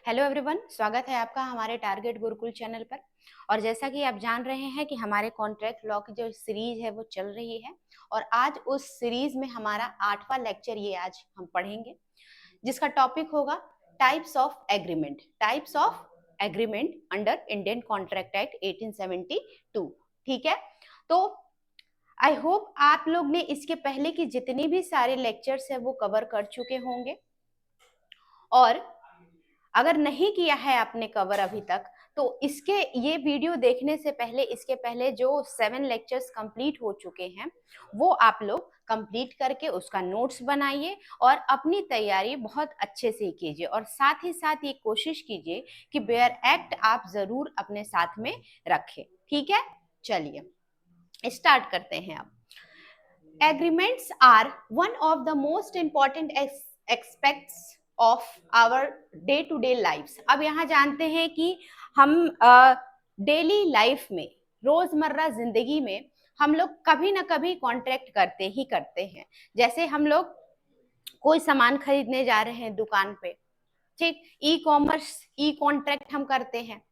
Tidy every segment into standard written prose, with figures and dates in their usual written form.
Hello everyone, स्वागत है आपका हमारे टारगेट गुरुकुल चैनल पर। और जैसा कि आप जान रहे हैं कि हमारे कॉन्ट्रैक्ट लॉ की जो सीरीज है वो चल रही है और आज उस सीरीज में हमारा 8वां लेक्चर ये आज हम पढ़ेंगे, जिसका टॉपिक होगा types of agreement under Indian contract act 1872। ठीक है, तो आई होप आप लोग ने इसके पहले की जितनी भी सारे लेक्चर्स है वो कवर कर चुके होंगे। और अगर नहीं किया है आपने कवर अभी तक, तो इसके ये वीडियो देखने से पहले इसके पहले जो 7 लेक्चर्स कंप्लीट हो चुके हैं वो आप लोग कंप्लीट करके उसका नोट्स बनाइए और अपनी तैयारी बहुत अच्छे से कीजिए। और साथ ही साथ ये कोशिश कीजिए कि बेयर एक्ट आप जरूर अपने साथ में रखें। ठीक है, चलिए स्टार्ट करते हैं। अब agreements are one of the most important aspects of our day to day life. अब यहाँ जानते हैं कि हम डेली लाइफ में, रोजमर्रा जिंदगी में हम लोग कभी ना कभी कॉन्ट्रैक्ट करते ही करते हैं। जैसे हम लोग कोई सामान खरीदने जा रहे हैं दुकान पे, ठीक, ई कॉमर्स ई कॉन्ट्रैक्ट हम करते हैं।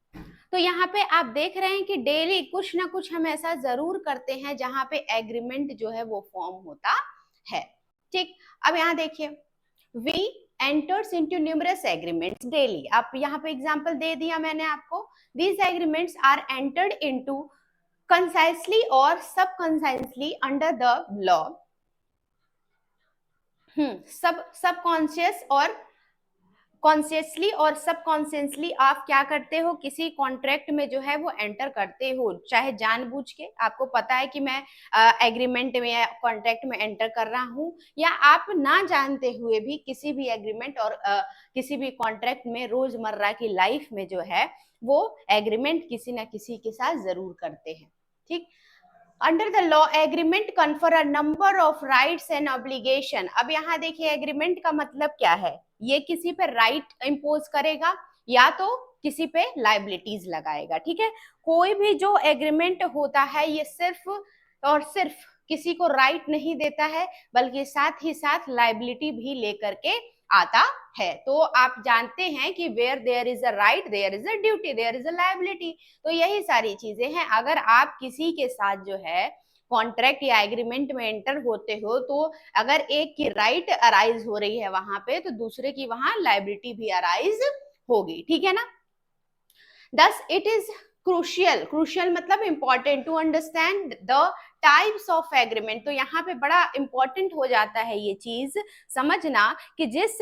तो यहाँ पे आप देख रहे हैं कि डेली कुछ ना कुछ हम ऐसा जरूर करते हैं जहां पे एग्रीमेंट जो है वो फॉर्म होता है। ठीक, अब यहाँ देखिए, we enters into numerous agreements daily. आप यहाँ पे एग्जांपल दे दिया मैंने आपको। These agreements are entered into consciously और subconsciously under the law. Subconscious और कॉन्शियसली और सबकॉन्शियसली आप क्या करते हो, किसी कॉन्ट्रैक्ट में जो है वो एंटर करते हो, चाहे जानबूझ के। आपको पता है कि मैं एग्रीमेंट में या कॉन्ट्रैक्ट में एंटर कर रहा हूं, या आप ना जानते हुए भी किसी भी एग्रीमेंट और किसी भी कॉन्ट्रैक्ट में रोजमर्रा की लाइफ में जो है वो एग्रीमेंट किसी ना किसी के साथ जरूर करते हैं। ठीक, under the law agreement confer a number of rights and obligation. अब यहाँ देखिए, एग्रीमेंट का मतलब क्या है, ये किसी पे राइट इंपोज करेगा या तो किसी पे लाइबिलिटीज लगाएगा। ठीक है, कोई भी जो एग्रीमेंट होता है ये सिर्फ और सिर्फ किसी को राइट नहीं देता है, बल्कि साथ ही साथ लाइबिलिटी भी लेकर के आता है। तो आप जानते हैं कि where there is a right there is a duty there is a liability. तो यही सारी चीजें हैं। अगर आप किसी के साथ जो है कॉन्ट्रैक्ट या एग्रीमेंट में एंटर होते हो, तो अगर एक की राइट अराइज हो रही है वहां पे, तो दूसरे की वहां लाइबिलिटी भी अराइज होगी। ठीक है ना। Thus, it is crucial मतलब important to understand the types of agreement. तो यहाँ पे बड़ा इंपॉर्टेंट हो जाता है ये चीज समझना कि जिस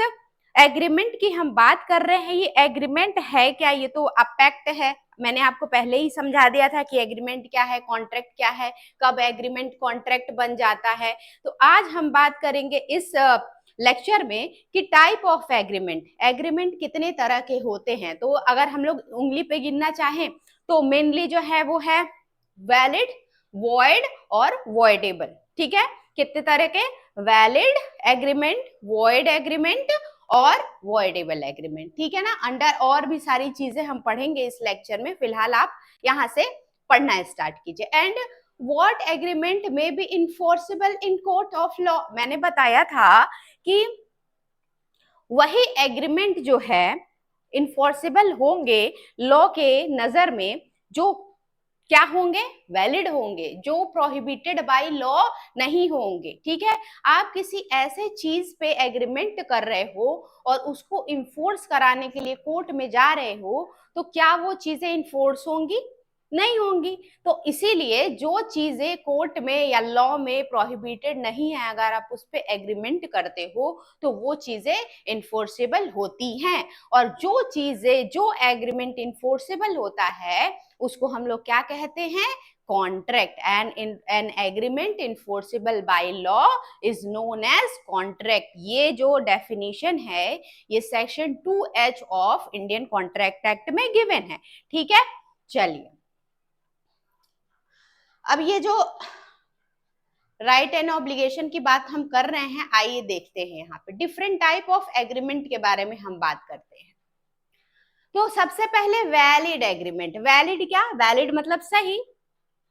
एग्रीमेंट की हम बात कर रहे हैं ये एग्रीमेंट है क्या। ये तो पैक्ट है, मैंने आपको पहले ही समझा दिया था कि एग्रीमेंट क्या है, कॉन्ट्रैक्ट क्या है, कब एग्रीमेंट कॉन्ट्रैक्ट बन जाता है। तो आज हम बात करेंगे इस लेक्चर में कि टाइप ऑफ एग्रीमेंट, एग्रीमेंट कितने तरह के होते हैं। तो अगर हम लोग उंगली पे गिनना चाहें तो मेनली जो है वो है वैलिड, वॉइड और वॉइडेबल। ठीक है, कितने तरह के, वैलिड एग्रीमेंट, वॉइड एग्रीमेंट और वॉइडेबल एग्रीमेंट। ठीक है ना। अंडर और भी सारी चीजें हम पढ़ेंगे इस लेक्चर में, फिलहाल आप यहाँ से पढ़ना स्टार्ट कीजिए। एंड व्हाट एग्रीमेंट में be enforceable in court of law. मैंने बताया था कि वही एग्रीमेंट जो है इन्फोर्सेबल होंगे लॉ के नजर में, जो क्या होंगे, वैलिड होंगे, जो प्रोहिबिटेड बाय लॉ नहीं होंगे। ठीक है, आप किसी ऐसे चीज पे एग्रीमेंट कर रहे हो और उसको इन्फोर्स कराने के लिए कोर्ट में जा रहे हो, तो क्या वो चीजें इन्फोर्स होंगी, नहीं होंगी। तो इसीलिए जो चीजें कोर्ट में या लॉ में प्रोहिबिटेड नहीं है, अगर आप उस पर एग्रीमेंट करते हो तो वो चीजें इन्फोर्सेबल होती हैं। और जो चीजें, जो एग्रीमेंट इन्फोर्सेबल होता है उसको हम लोग क्या कहते हैं, contract. And an agreement enforceable by law is known as contract. ये जो डेफिनेशन है ये section 2H of Indian contract act में गिवन है। ठीक है, चलिए अब ये जो राइट एंड ऑब्लिगेशन की बात हम कर रहे हैं, आइए देखते हैं यहाँ पे डिफरेंट टाइप ऑफ एग्रीमेंट के बारे में हम बात करते हैं। तो सबसे पहले वैलिड एग्रीमेंट। वैलिड क्या, वैलिड मतलब सही,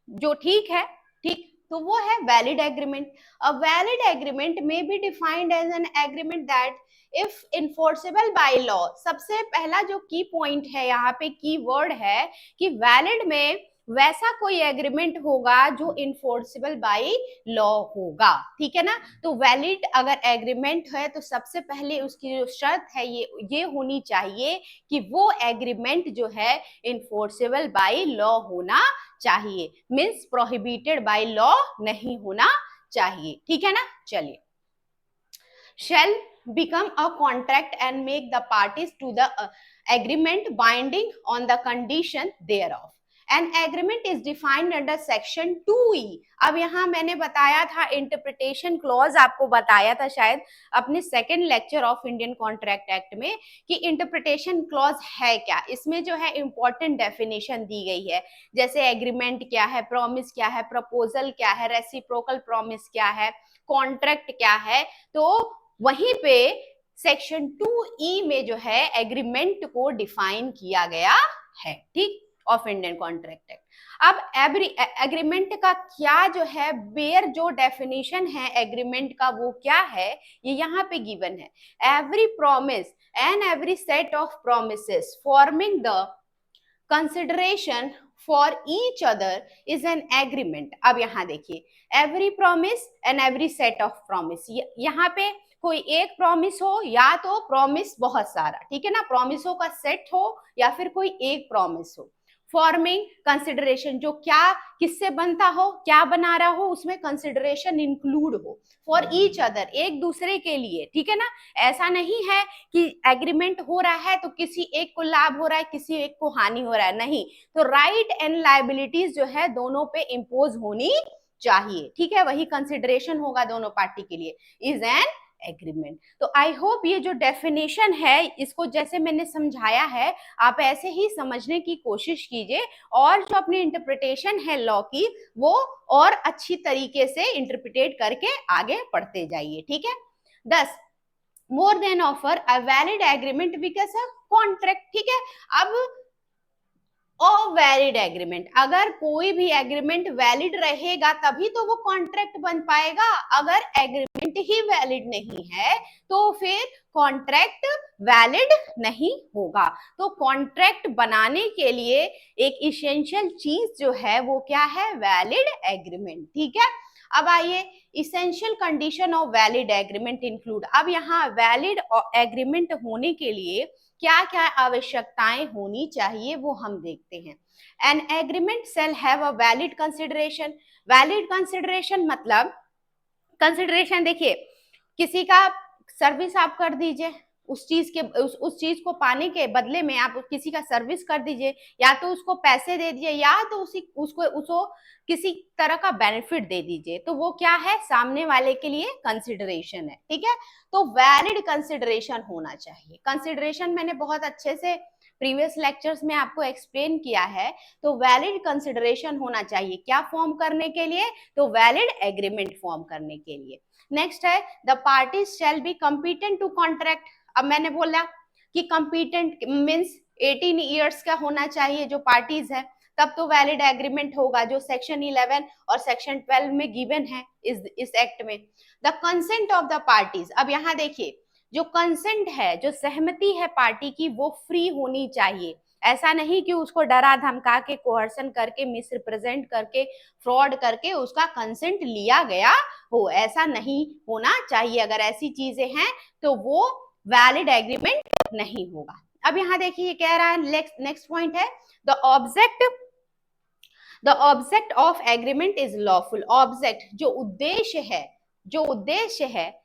जो ठीक है, ठीक, तो वो है valid agreement. A valid agreement में be defined as an agreement that if enforceable by law, सबसे पहला जो की पॉइंट है यहाँ पे, की वर्ड है कि वैलिड में वैसा कोई एग्रीमेंट होगा जो इन्फोर्सेबल बाय लॉ होगा, ठीक है ना। तो वैलिड अगर एग्रीमेंट है तो सबसे पहले उसकी जो शर्त है ये होनी चाहिए कि वो एग्रीमेंट जो है इन्फोर्सेबल बाय लॉ होना चाहिए, मीन्स प्रोहिबिटेड बाय लॉ नहीं होना चाहिए, ठीक है ना। चलिए, shall become a contract and make the parties to the agreement binding on the condition thereof. An agreement is defined under section 2E. अब यहाँ मैंने बताया था इंटरप्रिटेशन क्लॉज, आपको बताया था शायद अपने second lecture of Indian contract act में कि इंटरप्रिटेशन क्लॉज है क्या। इसमें जो है इंपॉर्टेंट डेफिनेशन दी गई है, जैसे एग्रीमेंट क्या है, प्रॉमिस क्या है, प्रपोजल क्या है, रेसिप्रोकल प्रॉमिस क्या है, कॉन्ट्रैक्ट क्या है। तो वहीं पे सेक्शन 2E में जो है एग्रीमेंट को डिफाइन किया गया है, ठीक, ऑफ इंडियन कॉन्ट्रैक्ट एक्ट। अब एग्रीमेंट का क्या जो है बेयर जो डेफिनेशन है एग्रीमेंट का वो क्या है, ये यहाँ पे गिवन है। Every promise and every set of promises forming the consideration for each other is an agreement. अब यहाँ देखिए, every promise and every set of promise, यहाँ पे कोई एक प्रॉमिस हो या तो प्रॉमिस बहुत सारा, ठीक है ना, प्रॉमिसों का सेट हो या फिर कोई एक प्रॉमिस हो। फॉर्मिंग कंसिडरेशन, जो क्या किससे बनता हो, क्या बना रहा हो, उसमें कंसिडरेशन इंक्लूड हो फॉर ईच अदर, एक दूसरे के लिए, ठीक है ना। ऐसा नहीं है कि एग्रीमेंट हो रहा है तो किसी एक को लाभ हो रहा है, किसी एक को हानि हो रहा है, नहीं। तो राइट एंड लायबिलिटीज जो है दोनों पे इम्पोज होनी चाहिए, ठीक है, वही कंसिडरेशन होगा दोनों पार्टी के लिए, इज एन एग्रीमेंट। तो आई होप ये जो डेफिनेशन है इसको जैसे मैंने समझाया है आप ऐसे ही समझने की कोशिश कीजिए, और जो अपनी इंटरप्रिटेशन है लॉ की वो और अच्छी तरीके से इंटरप्रिटेट करके आगे पढ़ते जाइए, ठीक है। 10 more than offer a valid agreement because a contract, ठीक है। अब वैलिड एग्रीमेंट, अगर कोई भी एग्रीमेंट वैलिड रहेगा तभी तो वो कॉन्ट्रैक्ट बन पाएगा। अगर एग्रीमेंट ही वैलिड नहीं है तो फिर कॉन्ट्रैक्ट वैलिड नहीं होगा। तो कॉन्ट्रैक्ट बनाने के लिए एक इसेंशियल चीज जो है वो क्या है, वैलिड एग्रीमेंट, ठीक है। अब आइए, essential condition of valid agreement include. अब यहाँ वैलिड एग्रीमेंट होने के लिए क्या क्या आवश्यकताएं होनी चाहिए वो हम देखते हैं। An agreement shall have a valid consideration. Valid consideration मतलब, कंसिडरेशन देखिए, किसी का सर्विस आप कर दीजिए, उस चीज के उस चीज को पाने के बदले में आप किसी का सर्विस कर दीजिए, या तो उसको पैसे दे दीजिए या तो उसको किसी तरह का बेनिफिट दे दीजिए, तो वो क्या है, सामने वाले के लिए कंसिडरेशन है, ठीक है। तो वैलिड कंसिडरेशन होना चाहिए। कंसिडरेशन मैंने बहुत अच्छे से प्रीवियस लेक्चर्स में आपको एक्सप्लेन किया है। तो वैलिड कंसिडरेशन होना चाहिए, क्या फॉर्म करने के लिए, तो वैलिड एग्रीमेंट फॉर्म करने के लिए। नेक्स्ट है the parties shall be competent to contract. अब मैंने बोला कि कॉम्पिटेंट मीन्स 18 ईयर्स का होना चाहिए जो पार्टीज है, तब तो वैलिड एग्रीमेंट होगा, जो सेक्शन 11 और सेक्शन 12 में गिवन है इस एक्ट में। The consent of the parties, अब यहाँ देखिए, जो कंसेंट है, जो सहमति है पार्टी की, वो फ्री होनी चाहिए। ऐसा नहीं कि उसको डरा धमका के, कोहर्सन करके, मिसरिप्रेजेंट करके, फ्रॉड करके उसका कंसेंट लिया गया हो, ऐसा नहीं होना चाहिए। अगर ऐसी चीजें हैं तो वो वैलिड एग्रीमेंट नहीं होगा। अब यहाँ देखिए कह रहा है, नेक्स्ट पॉइंट है the object of agreement is lawful. Object जो उद्देश्य है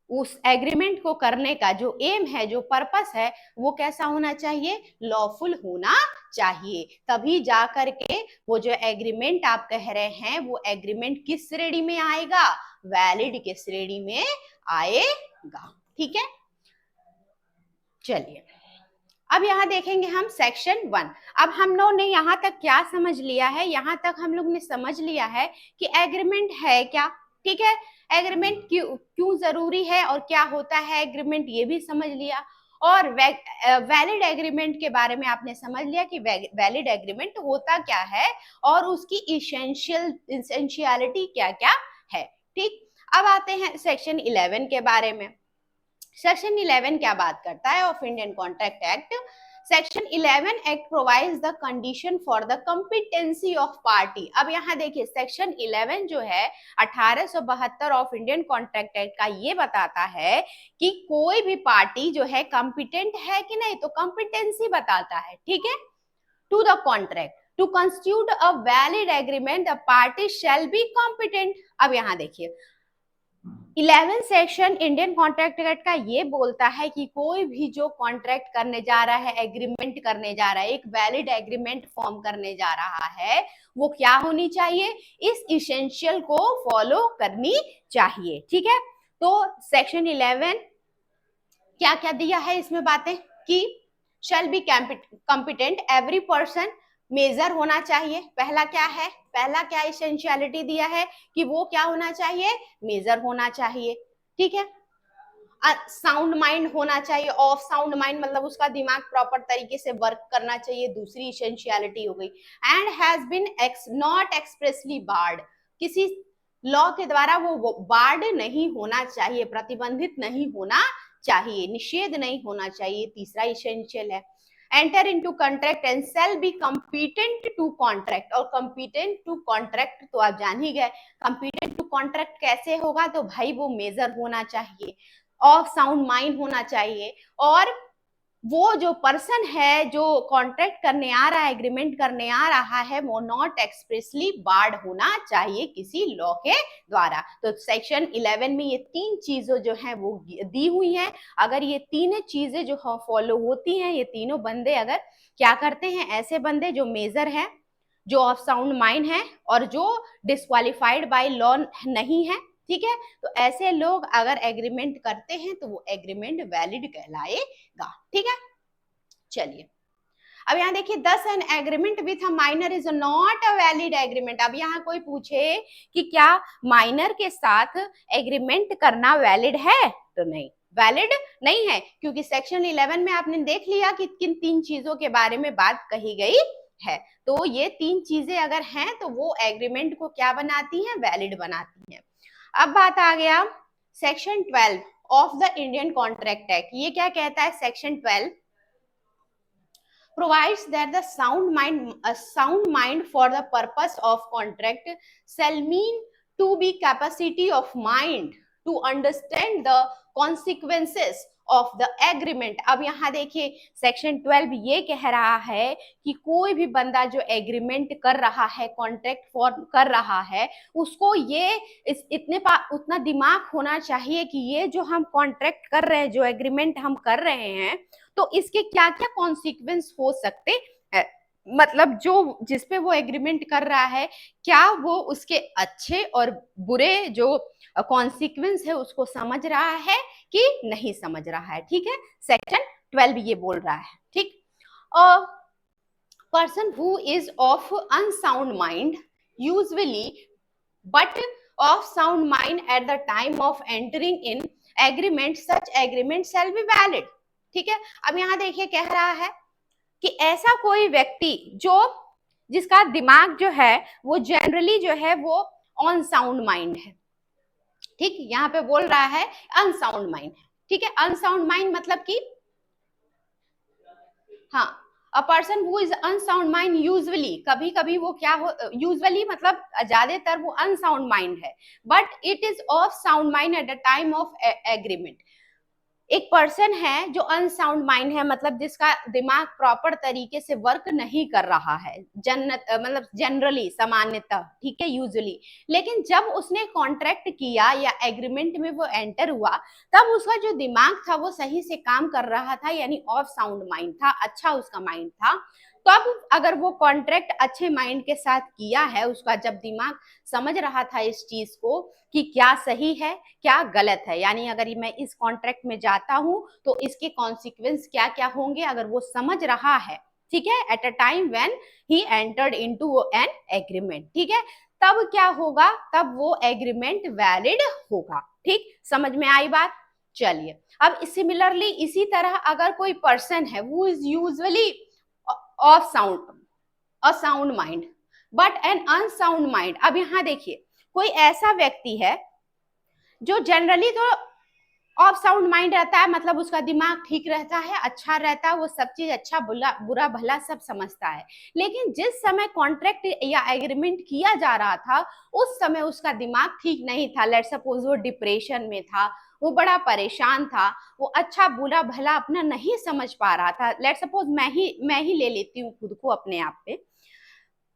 उस एग्रीमेंट को करने का, जो एम है, जो पर्पस है, वो कैसा होना चाहिए, लॉफुल होना चाहिए। तभी जा करके वो जो एग्रीमेंट आप कह रहे हैं वो एग्रीमेंट किस श्रेणी में आएगा, वैलिड के श्रेणी में आएगा, ठीक है। चलिए, अब यहाँ देखेंगे हम सेक्शन 1। अब हम लोग ने यहाँ तक क्या समझ लिया है, यहाँ तक हम लोग ने समझ लिया है कि एग्रीमेंट है क्या, ठीक है। एग्रीमेंट क्यों जरूरी है और क्या होता है एग्रीमेंट, ये भी समझ लिया। और वैलिड एग्रीमेंट के बारे में आपने समझ लिया कि वैलिड एग्रीमेंट होता क्या है और उसकी इसेंशियलिटी क्या क्या है, ठीक। अब आते हैं सेक्शन 11 के बारे में। सेक्शन 11 क्या बात करता है of Indian contract act? Section 11 act provides the condition for the competency of party. अब यहाँ देखिए सेक्शन 11 जो है 1872 ऑफ इंडियन कॉन्ट्रैक्ट एक्ट का ये बताता है कि कोई भी पार्टी जो है कॉम्पिटेंट है कि नहीं, तो कॉम्पिटेंसी बताता है, ठीक है। To the contract to constitute a valid agreement the party shall be competent. अब यहाँ देखिए 11 सेक्शन इंडियन कॉन्ट्रैक्ट एक्ट का ये बोलता है कि कोई भी जो कॉन्ट्रैक्ट करने जा रहा है, एग्रीमेंट करने जा रहा है, एक वैलिड एग्रीमेंट फॉर्म करने जा रहा है, वो क्या होनी चाहिए, इस इसेंशियल को फॉलो करनी चाहिए, ठीक है। तो सेक्शन 11 क्या क्या दिया है इसमें बातें कि shall be competent every person, major होना चाहिए। पहला क्या है, पहला क्या इसेंशियलिटी दिया है कि वो क्या होना चाहिए, मेजर होना चाहिए, ठीक है। साउंड माइंड होना चाहिए, ऑफ साउंड माइंड मतलब उसका दिमाग प्रॉपर तरीके से वर्क करना चाहिए, दूसरी इसेंशियलिटी हो गई। And has been not expressly barred, किसी लॉ के द्वारा वो बार्ड नहीं होना चाहिए, प्रतिबंधित नहीं होना चाहिए, निषेध नहीं होना चाहिए, तीसरा इसेंशियल है। Enter into contract and shall be competent to contract, और कॉम्पिटेंट टू कॉन्ट्रैक्ट तो आप जान ही गए, कॉम्पिटेंट टू कॉन्ट्रैक्ट कैसे होगा, तो भाई वो मेजर होना चाहिए, ऑफ साउंड माइंड होना चाहिए, और वो जो पर्सन है जो कॉन्ट्रैक्ट करने आ रहा है, एग्रीमेंट करने आ रहा है, वो नॉट एक्सप्रेसली बार्ड होना चाहिए किसी लॉ के द्वारा। तो सेक्शन 11 में ये तीन चीजें जो है वो दी हुई हैं। अगर ये तीन चीजें जो फॉलो होती हैं, ये तीनों बंदे अगर क्या करते हैं, ऐसे बंदे जो मेजर है, जो ऑफ साउंड माइंड है, और जो डिस्क्वालिफाइड बाय लॉ नहीं है, ठीक है, तो ऐसे लोग अगर एग्रीमेंट करते हैं तो वो एग्रीमेंट वैलिड कहलाएगा, ठीक है। चलिए अब यहाँ देखिए 10 an agreement with a minor is not a valid agreement. अब यहाँ कोई पूछे कि क्या माइनर के साथ एग्रीमेंट करना वैलिड है, तो नहीं, वैलिड नहीं है, क्योंकि सेक्शन 11 में आपने देख लिया कि किन तीन चीजों के बारे में बात कही गई है। तो ये तीन चीजें अगर हैं तो वो एग्रीमेंट को क्या बनाती हैं, वैलिड बनाती हैं। अब बात आ गया section 12 of the Indian contract act. ये क्या कहता है, section 12 provides that the sound mind for the purpose of contract shall mean to be capacity of mind to understand the consequences of the agreement. अब यहाँ देखिए section 12 ये कह रहा है कि कोई भी बंदा जो एग्रीमेंट कर रहा है, कॉन्ट्रैक्ट फॉर्म कर रहा है, उसको ये उतना दिमाग होना चाहिए कि ये जो हम कॉन्ट्रैक्ट कर रहे हैं, जो एग्रीमेंट हम कर रहे हैं, तो इसके क्या क्या कॉन्सिक्वेंस हो सकते हैं, मतलब जो जिसपे वो एग्रीमेंट कर रहा है, क्या वो उसके अच्छे और बुरे जो कॉन्सिक्वेंस है उसको समझ रहा है कि नहीं समझ रहा है, ठीक है। सेक्शन 12 ये बोल रहा है, ठीक। Person who is of unsound mind usually but of sound mind at the time of entering in agreement, such agreement shall be valid, ठीक है। अब यहाँ देखिए कह रहा है कि ऐसा कोई व्यक्ति जो जिसका दिमाग जो है वो जनरली जो है वो ऑन साउंड माइंड है, ठीक, यहाँ पे बोल रहा है अनसाउंड माइंड है, ठीक है। अनसाउंड माइंड मतलब कि हाँ, a person who is unsound mind usually, कभी कभी वो क्या हो, यूजुअली मतलब ज्यादातर वो अनसाउंड माइंड है, but it is of sound mind at the time of agreement. एक पर्सन है जो अनसाउंड माइंड है, मतलब जिसका दिमाग प्रॉपर तरीके से वर्क नहीं कर रहा है, मतलब जनरली, सामान्यतः, ठीक है, यूजुअली, लेकिन जब उसने कॉन्ट्रैक्ट किया या एग्रीमेंट में वो एंटर हुआ, तब उसका जो दिमाग था वो सही से काम कर रहा था, यानी ऑफ साउंड माइंड था, अच्छा उसका माइंड था। तब अगर वो कॉन्ट्रैक्ट अच्छे माइंड के साथ किया है, उसका जब दिमाग समझ रहा था इस चीज को कि क्या सही है क्या गलत है, यानी अगर मैं इस कॉन्ट्रैक्ट में जाता हूं तो इसके कॉन्सिक्वेंस क्या क्या होंगे, अगर वो समझ रहा है, ठीक है, at a time when he entered into an agreement, ठीक है, तब क्या होगा, तब वो एग्रीमेंट वैलिड होगा, ठीक, समझ में आई बात। चलिए अब सिमिलरली इसी तरह अगर कोई पर्सन है वो is usually of sound mind but an unsound mind. अब यहां देखिए कोई ऐसा व्यक्ति है जो जनरली तो ऑफ साउंड माइंड रहता है मतलब उसका दिमाग ठीक रहता है, अच्छा रहता है, वो सब चीज अच्छा बुरा भला सब समझता है। लेकिन जिस समय कॉन्ट्रैक्ट या एग्रीमेंट किया जा रहा था उस समय उसका दिमाग ठीक नहीं था। लेट्स सपोज वो डिप्रेशन में था, वो बड़ा परेशान था, वो अच्छा बुरा भला अपना नहीं समझ पा रहा था। लेट्स सपोज मैं ही ले लेती हूँ खुद को अपने आप पे।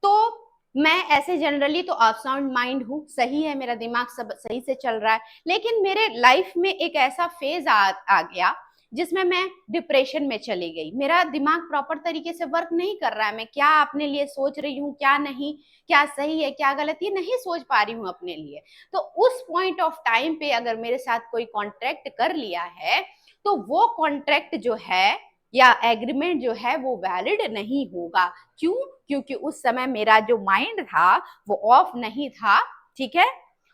तो मैं ऐसे जनरली तो ऑफ साउंड माइंड हूँ, सही है, मेरा दिमाग सब सही से चल रहा है। लेकिन मेरे लाइफ में एक ऐसा फेज आ गया जिसमें मैं डिप्रेशन में चली गई। मेरा दिमाग प्रॉपर तरीके से वर्क नहीं कर रहा है। मैं क्या अपने लिए सोच रही हूँ, क्या नहीं, क्या सही है क्या गलत, ये नहीं सोच पा रही हूँ अपने लिए। तो उस पॉइंट ऑफ टाइम पे अगर मेरे साथ कोई कॉन्ट्रैक्ट कर लिया है तो वो कॉन्ट्रैक्ट जो है या एग्रीमेंट जो है वो वैलिड नहीं होगा। क्यों? क्योंकि उस समय मेरा जो माइंड था वो ऑफ नहीं था। ठीक है,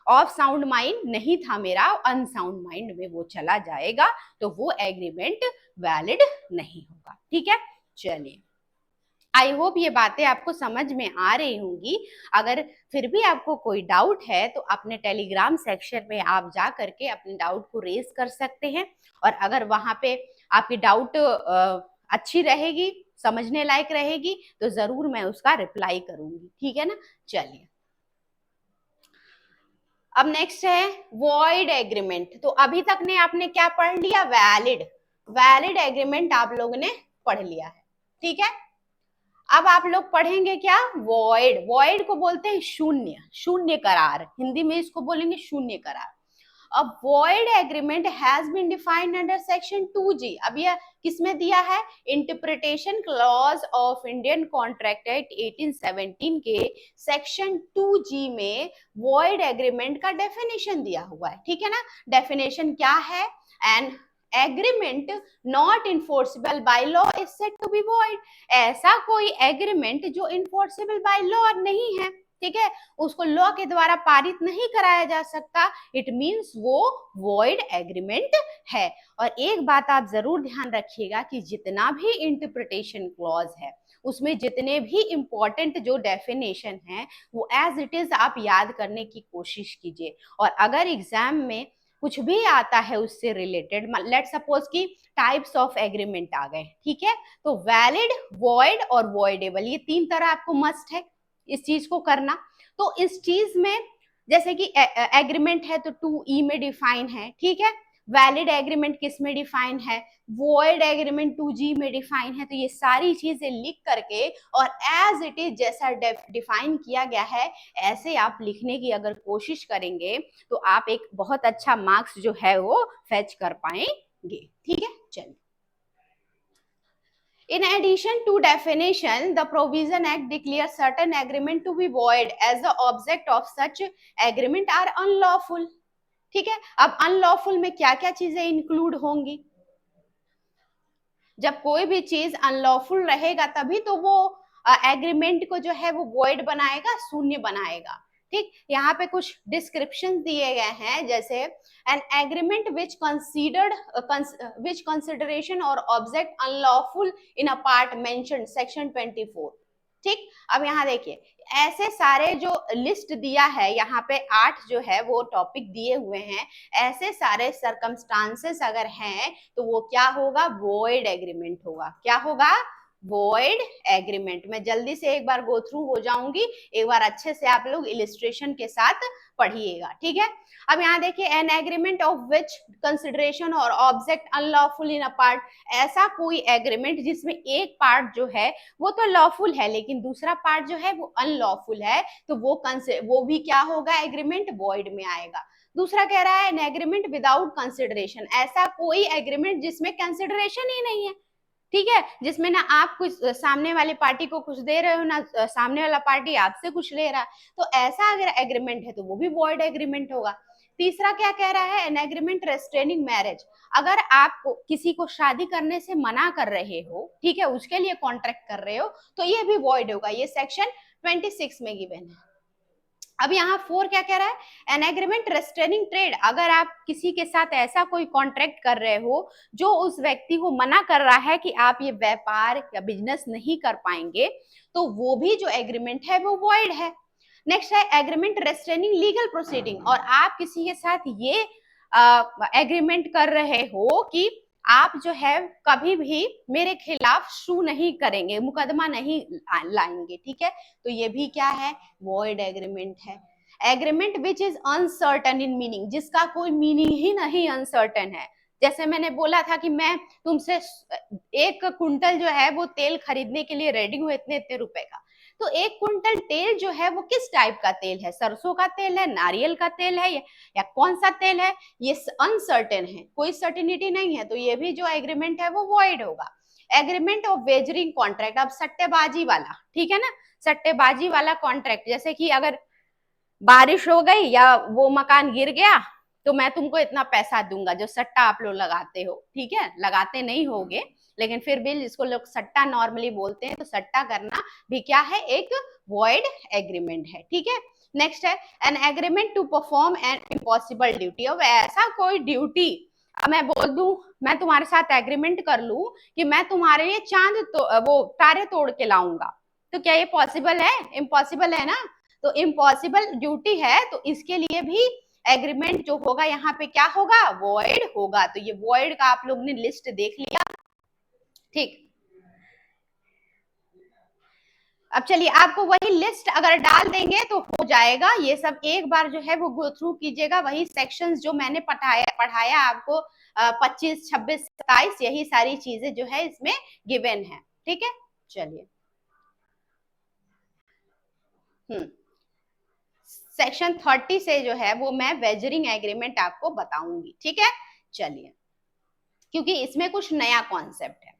ऑफ साउंड माइंड नहीं था मेरा, अनसाउंड माइंड में वो चला जाएगा, तो वो एग्रीमेंट वैलिड नहीं होगा। ठीक है, चलिए, आई होप ये बातें आपको समझ में आ रही होंगी। अगर फिर भी आपको कोई डाउट है तो अपने टेलीग्राम सेक्शन में आप जा करके अपने डाउट को रेज कर सकते हैं। और अगर वहां पे आपकी डाउट अच्छी रहेगी, समझने लायक रहेगी, तो जरूर मैं उसका रिप्लाई करूंगी। ठीक है ना, चलिए। अब नेक्स्ट है वॉइड एग्रीमेंट। तो अभी तक ने आपने क्या पढ़ लिया? वैलिड। वैलिड एग्रीमेंट आप लोगों ने पढ़ लिया है। ठीक है, अब आप लोग पढ़ेंगे क्या? वॉइड। वॉइड को बोलते हैं शून्य, शून्य करार, हिंदी में इसको बोलेंगे शून्य करार। अब void agreement has been defined under section 2G। अब यह किसमें दिया है? Interpretation clause of Indian contract act 1817 के सेक्शन 2G में वॉइड एग्रीमेंट का डेफिनेशन दिया हुआ है। ठीक है ना, डेफिनेशन क्या है? And agreement not enforceable by law is said to be void. ऐसा कोई एग्रीमेंट जो इन्फोर्सिबल बाय लॉ नहीं है, ठीक है, उसको लॉ के द्वारा पारित नहीं कराया जा सकता, इट मींस वो वॉइड एग्रीमेंट है। और एक बात आप जरूर ध्यान रखिएगा कि जितना भी इंटरप्रिटेशन क्लॉज है उसमें जितने भी इंपॉर्टेंट जो डेफिनेशन है वो एज इट इज आप याद करने की कोशिश कीजिए। और अगर एग्जाम में कुछ भी आता है उससे रिलेटेड, लेट सपोज कि टाइप्स ऑफ एग्रीमेंट आ गए, ठीक है, तो वैलिड, वॉइड और वॉइडेबल, ये तीन तरह आपको मस्ट है इस चीज को करना। तो इस चीज में जैसे कि एग्रीमेंट है तो 2E में डिफाइन है, ठीक है, वैलिड एग्रीमेंट किस में डिफाइन है, वॉइड एग्रीमेंट 2G में डिफाइन है। तो ये सारी चीजें लिख करके और एज इट इज जैसा डिफाइन किया गया है ऐसे आप लिखने की अगर कोशिश करेंगे तो आप एक बहुत अच्छा मार्क्स जो है वो फेच कर पाएंगे। ठीक है, चलिए। In addition to definition, the Provision Act declares certain agreement to be void as the object of such agreement are unlawful। ठीक है, अब अनलॉफुल में क्या क्या चीजें इंक्लूड होंगी? जब कोई भी चीज अनलॉफुल रहेगा तभी तो वो एग्रीमेंट को जो है वो वॉइड बनाएगा, शून्य बनाएगा। ठीक, यहाँ पे कुछ डिस्क्रिप्शन दिए गए हैं, जैसे एन एग्रीमेंट विच कंसिडरेशन और object unlawful in a part mentioned section 24। ठीक, अब यहाँ देखिए ऐसे सारे जो लिस्ट दिया है यहाँ पे 8 जो है वो टॉपिक दिए हुए हैं, ऐसे सारे सरकमस्टांसेस अगर हैं तो वो क्या होगा? वॉइड एग्रीमेंट होगा। क्या होगा? Void agreement. मैं जल्दी से एक बार गो थ्रू हो जाऊंगी, एक बार अच्छे से आप लोग इलिस्ट्रेशन के साथ पढ़िएगा। ठीक है, अब यहाँ देखिए an agreement of which consideration और object unlawful in a part. ऐसा कोई एग्रीमेंट जिसमें एक पार्ट जो है वो तो लॉफुल है लेकिन दूसरा पार्ट जो है वो अनलॉफुल है, तो वो भी क्या होगा? एग्रीमेंट वॉइड में आएगा। दूसरा कह रहा है एन एग्रीमेंट विदाउट कंसिडरेशन। ऐसा कोई एग्रीमेंट जिसमें कंसिडरेशन ही नहीं है, ठीक है, जिसमें ना आप कुछ सामने वाली पार्टी को कुछ दे रहे हो ना सामने वाला पार्टी आपसे कुछ ले रहा है, तो ऐसा अगर एग्रीमेंट है तो वो भी वॉइड एग्रीमेंट होगा। तीसरा क्या कह रहा है? An agreement restraining marriage. अगर आप किसी को शादी करने से मना कर रहे हो, ठीक है, उसके लिए कॉन्ट्रैक्ट कर रहे हो, तो ये भी वॉइड होगा। ये सेक्शन 26 में गिवन है। अब यहाँ 4 क्या कह रहा है? An agreement restraining trade. अगर आप किसी के साथ ऐसा कोई कॉन्ट्रैक्ट कर रहे हो जो उस व्यक्ति को मना कर रहा है कि आप ये व्यापार या बिजनेस नहीं कर पाएंगे, तो वो भी जो एग्रीमेंट है वो वॉइड है। नेक्स्ट है एग्रीमेंट रेस्ट्रेनिंग लीगल प्रोसीडिंग। और आप किसी के साथ ये एग्रीमेंट कर रहे हो कि आप जो है कभी भी मेरे खिलाफ सू नहीं करेंगे, मुकदमा नहीं लाएंगे, ठीक है। तो ये भी क्या है, वॉइड एग्रीमेंट है। Agreement which is uncertain in meaning, जिसका कोई मीनिंग ही नहीं, अनसर्टन है। जैसे मैंने बोला था कि मैं तुमसे 1 कुंटल जो है वो तेल खरीदने के लिए रेडी हूँ इतने इतने रुपए का, तो 1 कुंटल तेल जो है वो किस टाइप का तेल है, सरसों का तेल है, नारियल का तेल है, या कौन सा तेल है, ये अनसर्टेन है, कोई सर्टिनिटी नहीं है। तो ये भी जो एग्रीमेंट है वो वॉइड होगा। एग्रीमेंट ऑफ वेजरिंग कॉन्ट्रैक्ट, अब सट्टेबाजी वाला, ठीक है ना, सट्टेबाजी वाला कॉन्ट्रैक्ट, जैसे कि अगर बारिश हो गई या वो मकान गिर गया तो मैं तुमको इतना पैसा दूंगा, जो सट्टा आप लोग लगाते हो, ठीक है, लगाते नहीं होगे लेकिन फिर भी इसको लोग सट्टा नॉर्मली बोलते हैं। तो सट्टा करना भी क्या है, एक वॉइड एग्रीमेंट है, ठीक है। नेक्स्ट है an agreement to perform an impossible duty. अब ऐसा कोई ड्यूटी, मैं बोल दूं, मैं तुम्हारे साथ एग्रीमेंट कर लूं कि मैं तुम्हारे लिए चांद तो वो तारे तोड़ के लाऊंगा, तो क्या ये पॉसिबल है, इम्पॉसिबल है ना। तो इम्पॉसिबल ड्यूटी है, तो इसके लिए भी एग्रीमेंट जो होगा यहाँ पे क्या होगा, वॉइड होगा। तो ये वॉइड का आप लोग ने लिस्ट देख लिया, ठीक। अब चलिए आपको वही लिस्ट अगर डाल देंगे तो हो जाएगा, ये सब एक बार जो है वो गो थ्रू कीजिएगा, वही सेक्शंस जो मैंने पढ़ाया आपको 25, 26, 27, यही सारी चीजें जो है इसमें गिवन है, ठीक है। चलिए सेक्शन 30 से जो है वो मैं वेजरिंग एग्रीमेंट आपको बताऊंगी, ठीक है। चलिए, क्योंकि इसमें कुछ नया कॉन्सेप्ट है।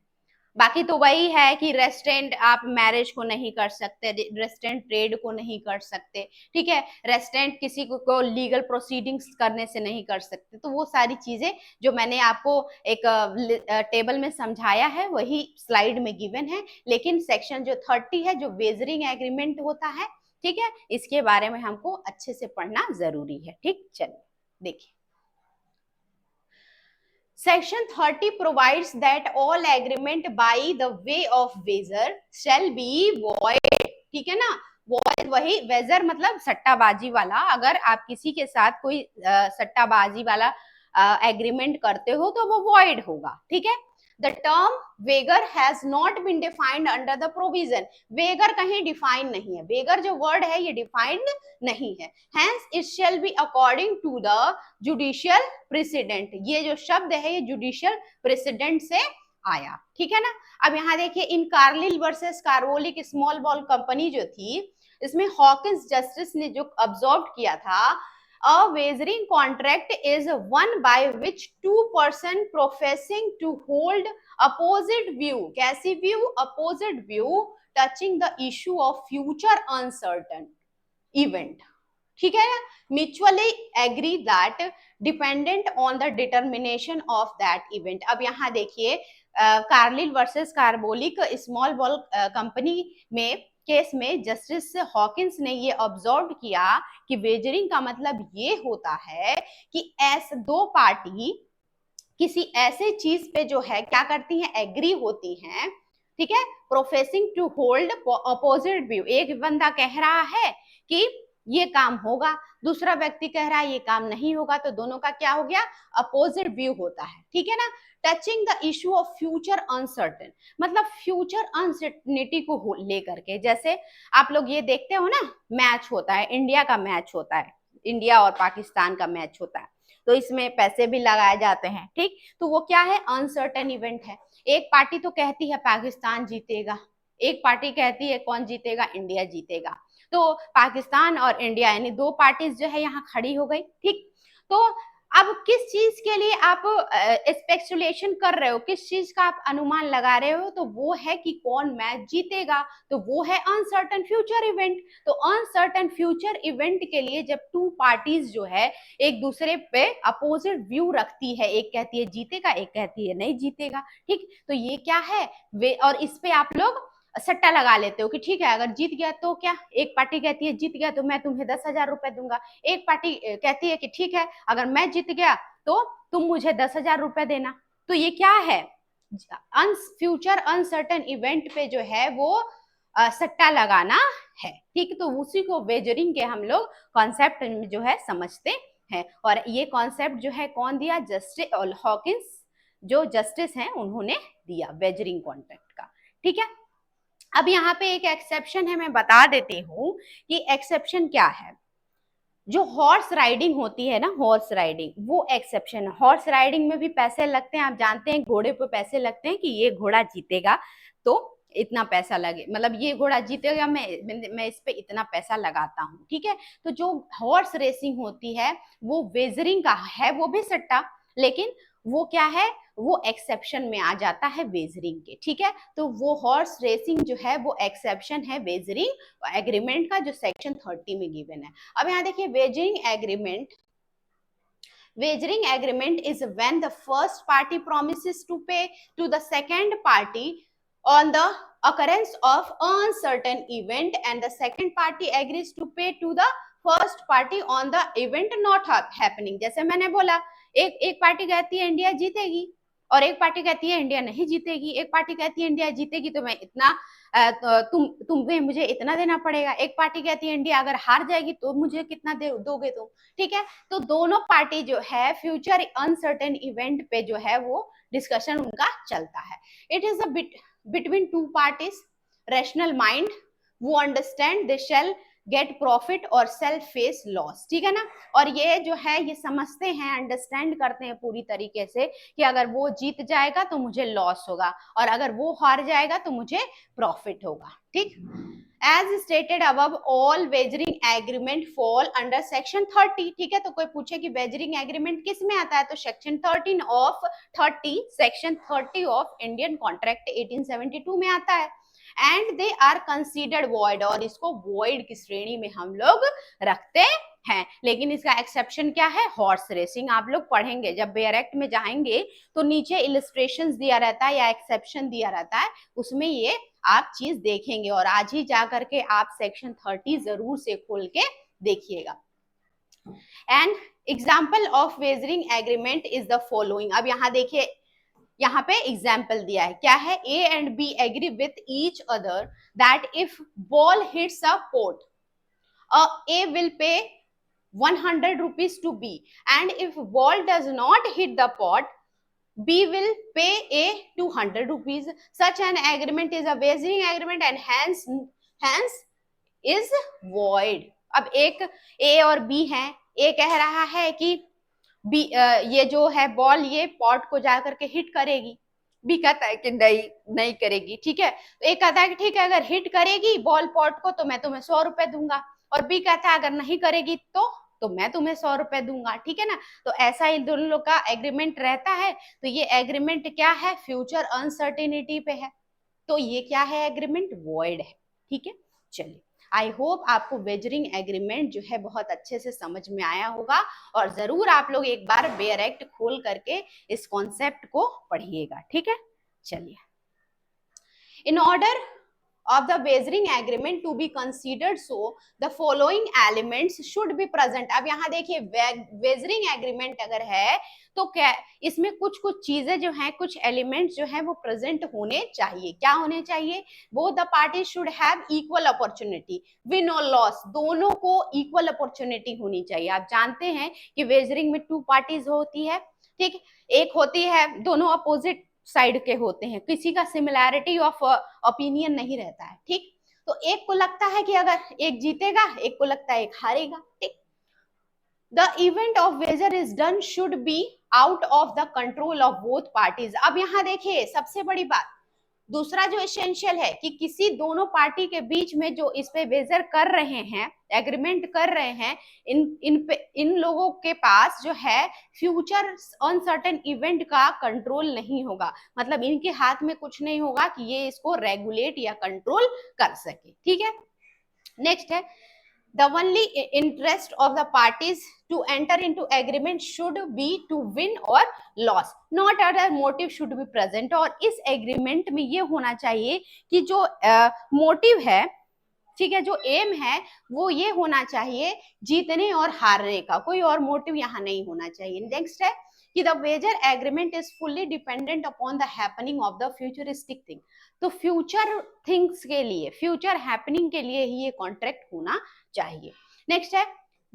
बाकी तो वही है कि रेस्टोरेंट आप मैरिज को नहीं कर सकते, रेस्टोरेंट ट्रेड को नहीं कर सकते, ठीक है, रेस्टोरेंट किसी को लीगल प्रोसीडिंग्स करने से नहीं कर सकते। तो वो सारी चीजें जो मैंने आपको एक टेबल में समझाया है वही स्लाइड में गिवन है। लेकिन सेक्शन जो 30 है, जो वेजरिंग एग्रीमेंट होता है, ठीक है, इसके बारे में हमको अच्छे से पढ़ना जरूरी है, ठीक। चलिए देखिए, Section 30 provides that all agreement by the way of wager shall be void, ठीक है ना। void वही, वेजर मतलब सट्टाबाजी वाला, अगर आप किसी के साथ कोई सट्टाबाजी वाला एग्रीमेंट करते हो तो वो void होगा, ठीक है। The term wager has not been defined under the provision, wager कहीं डिफाइन नहीं है, wager जो वर्ड है ये डिफाइंड नहीं है। Hence it shall be according to the judicial president, ये जो शब्द है ये जुडिशियल प्रेसिडेंट से आया, ठीक है ना। अब यहाँ देखिए, in Carlill versus Carbolic small ball company जो थी, इसमें हॉकिंस जस्टिस ने जो ऑब्जर्व किया था, a wagering contract is one by which two person professing to hold opposite view, कैसी view, opposite view touching the issue of future uncertain event, ठीक है ना, mutually agree that dependent on the determination of that event. अब यहाँ देखिए, Carlill versus Carbolic small ball company में case में justice Hawkins ने ये ऑब्जर्व किया कि वेजरिंग का मतलब ये होता है कि ऐसे दो पार्टी किसी ऐसे चीज पे जो है क्या करती हैं, एग्री होती हैं, ठीक है, professing to hold opposite view. एक बंदा कह रहा है कि ये काम होगा, दूसरा व्यक्ति कह रहा है ये काम नहीं होगा, तो दोनों का क्या हो गया, अपोजिट व्यू होता है, ठीक है ना। Touching the issue of future uncertain, मतलब फ्यूचर अनसर्टेनिटी को लेकर के, जैसे आप लोग ये देखते हो ना, मैच होता है, इंडिया का मैच होता है, इंडिया और पाकिस्तान का मैच होता है, तो इसमें पैसे भी लगाए जाते हैं, ठीक। तो वो क्या है, अनसर्टेन इवेंट है। एक पार्टी तो कहती है पाकिस्तान जीतेगा, एक पार्टी कहती है कौन जीतेगा, इंडिया जीतेगा। तो पाकिस्तान और इंडिया यानी दो पार्टीज जो है यहाँ खड़ी हो गई, ठीक। तो अब किस चीज के लिए आप स्पेकुलेशन कर रहे हो, किस चीज का आप अनुमान लगा रहे हो, तो वो है कि कौन मैच जीतेगा, तो वो है अनसर्टन फ्यूचर इवेंट। तो अनसर्टन फ्यूचर इवेंट के लिए जब टू पार्टीज जो है एक दूसरे पे अपोजिट व्यू रखती है, एक कहती है जीतेगा, एक कहती है नहीं जीतेगा, ठीक। तो ये क्या है वे, और इस पे आप लोग सट्टा लगा लेते हो कि ठीक है अगर जीत गया तो क्या, एक पार्टी कहती है जीत गया तो मैं तुम्हें 10,000 रुपए दूंगा, एक पार्टी कहती है कि ठीक है अगर मैं जीत गया तो तुम मुझे 10,000 रुपए देना। तो ये क्या है, फ्यूचर अनसर्टेन इवेंट पे जो है वो सट्टा लगाना है, ठीक। तो उसी को वेजरिंग के हम लोग कॉन्सेप्ट में जो है समझते है। और ये कॉन्सेप्ट जो है कौन दिया, जस्टिस हॉकिंस जो जस्टिस हैं उन्होंने दिया वेजरिंग कॉन्ट्रैक्ट का। ठीक है, अब यहाँ पे एक एक्सेप्शन है, मैं बता देती हूँ कि एक्सेप्शन क्या है। जो हॉर्स राइडिंग होती है ना, हॉर्स राइडिंग, वो एक्सेप्शन है। हॉर्स राइडिंग में भी पैसे लगते हैं, आप जानते हैं घोड़े पे पैसे लगते हैं कि ये घोड़ा जीतेगा तो इतना पैसा लगे, मतलब ये घोड़ा जीतेगा, मैं इस पे इतना पैसा लगाता हूँ। ठीक है, तो जो हॉर्स रेसिंग होती है वो वेजरिंग का है, वो भी सट्टा, लेकिन वो क्या है, वो एक्सेप्शन में आ जाता है वेजरिंग के। ठीक है, तो वो हॉर्स रेसिंग जो है वो एक्सेप्शन है वेजरिंग एग्रीमेंट का, जो सेक्शन 30 में गिवन है। अब यहाँ देखिए, wagering agreement is when the first party promises to pay to the second party on the occurrence of uncertain event and the second party agrees to pay to the first party on the event not happening। जैसे मैंने बोला, एक party कहती है India जीतेगी और एक party कहती है इंडिया नहीं जीतेगी। एक पार्टी कहती है इंडिया जीतेगी तो मैं इतना तुम्हें मुझे इतना देना पड़ेगा। एक पार्टी कहती है इंडिया अगर हार जाएगी तो मुझे कितना दोगे तुम। ठीक है, तो दोनों पार्टी जो है फ्यूचर अनसर्टेन इवेंट पे जो है वो डिस्कशन उनका चलता है। It is a between two parties rational mind वो understand they shall get profit और सेल्फ फेस लॉस। ठीक है ना, और ये जो है ये समझते हैं, अंडरस्टैंड करते हैं पूरी तरीके से कि अगर वो जीत जाएगा तो मुझे लॉस होगा और अगर वो हार जाएगा तो मुझे प्रॉफिट होगा। ठीक, as stated above all wagering agreement fall under section 30। ठीक है, तो कोई पूछे कि वेजरिंग एग्रीमेंट किस में आता है, तो section 13 of 30 section 30 of Indian contract 1872 में आता है। And they are considered void, और इसको वॉइड की श्रेणी में हम लोग रखते हैं। लेकिन इसका एक्सेप्शन क्या है, हॉर्स रेसिंग। आप लोग पढ़ेंगे जब बेयर एक्ट में जाएंगे तो नीचे इलस्ट्रेशंस दिया रहता है या एक्सेप्शन दिया रहता है, उसमें ये आप चीज देखेंगे और आज ही जा करके आप सेक्शन 30 जरूर से खोल के देखिएगा। And example of wagering agreement is the following. अब यहाँ देखिए, यहाँ पे एग्जाम्पल दिया है, क्या है, A and B agree with each other that if ball hits a pot A will pay 100 rupees to B, and if ball does not hit the pot, B will pay A 200 rupees. Such an agreement is a wagering agreement and hence is void। अब एक A और B है, A कह रहा है कि B ये जो है बॉल ये पॉट को जाकर के हिट करेगी, B कहता है कि नहीं करेगी। ठीक है, तो A कहता है कि ठीक है अगर हिट करेगी बॉल पॉट को तो मैं तुम्हें 100 रुपए दूंगा, और B कहता है अगर नहीं करेगी तो मैं तुम्हें 100 रुपए दूंगा। ठीक है ना, तो ऐसा इन दोनों लोग का एग्रीमेंट रहता है। तो ये एग्रीमेंट क्या है, फ्यूचर अनसर्टेनिटी पे है, तो ये क्या है, एग्रीमेंट वॉइड है। ठीक है, चलिए, आई होप आपको वेजरिंग एग्रीमेंट जो है बहुत अच्छे से समझ में आया होगा, और जरूर आप लोग एक बार बेयर एक्ट खोल करके इस कॉन्सेप्ट को पढ़िएगा। ठीक है, चलिए, in order of the wagering agreement to be considered, so the following elements should be present। अब यहाँ देखिए, wagering agreement अगर है तो क्या इसमें कुछ चीजें जो हैं, कुछ एलिमेंट्स जो हैं वो प्रेजेंट होने चाहिए। क्या होने चाहिए, both the parties should have equal opportunity, win or loss, दोनों को इक्वल अपॉर्चुनिटी होनी चाहिए। आप जानते हैं कि वेजरिंग में 2 पार्टीज होती है। ठीक, एक होती है दोनों अपोजिट साइड के होते हैं, किसी का सिमिलैरिटी ऑफ ओपिनियन नहीं रहता है। ठीक, तो एक को लगता है कि अगर एक जीतेगा, एक को लगता है एक हारेगा। ठीक, the event of wager is done should be out of the control of both parties. अब यहाँ देखिए सबसे बड़ी बात, दूसरा जो एसेंशियल है कि किसी दोनों पार्टी के बीच में जो इस पे वेजर कर रहे हैं, एग्रीमेंट कर रहे हैं, इन लोगों के पास जो है फ्यूचर अनसर्टेन इवेंट का कंट्रोल नहीं होगा, मतलब इनके हाथ में कुछ नहीं होगा कि ये इसको रेगुलेट या कंट्रोल कर सके। ठीक है, नेक्स्ट है, the only interest of the parties to enter into agreement should be to win or loss, not other motive should be present। और इस एग्रीमेंट में ये होना चाहिए कि जो मोटिव है, ठीक है, जो एम है वो ये होना चाहिए जीतने और हारने का, कोई और मोटिव यहाँ नहीं होना चाहिए। नेक्स्ट है कि the wager agreement is fully dependent upon the happening of the futuristic thing. तो फ्यूचर थिंग्स के लिए, फ्यूचर हैपनिंग के लिए ही ये कॉन्ट्रैक्ट होना चाहिए। नेक्स्ट है,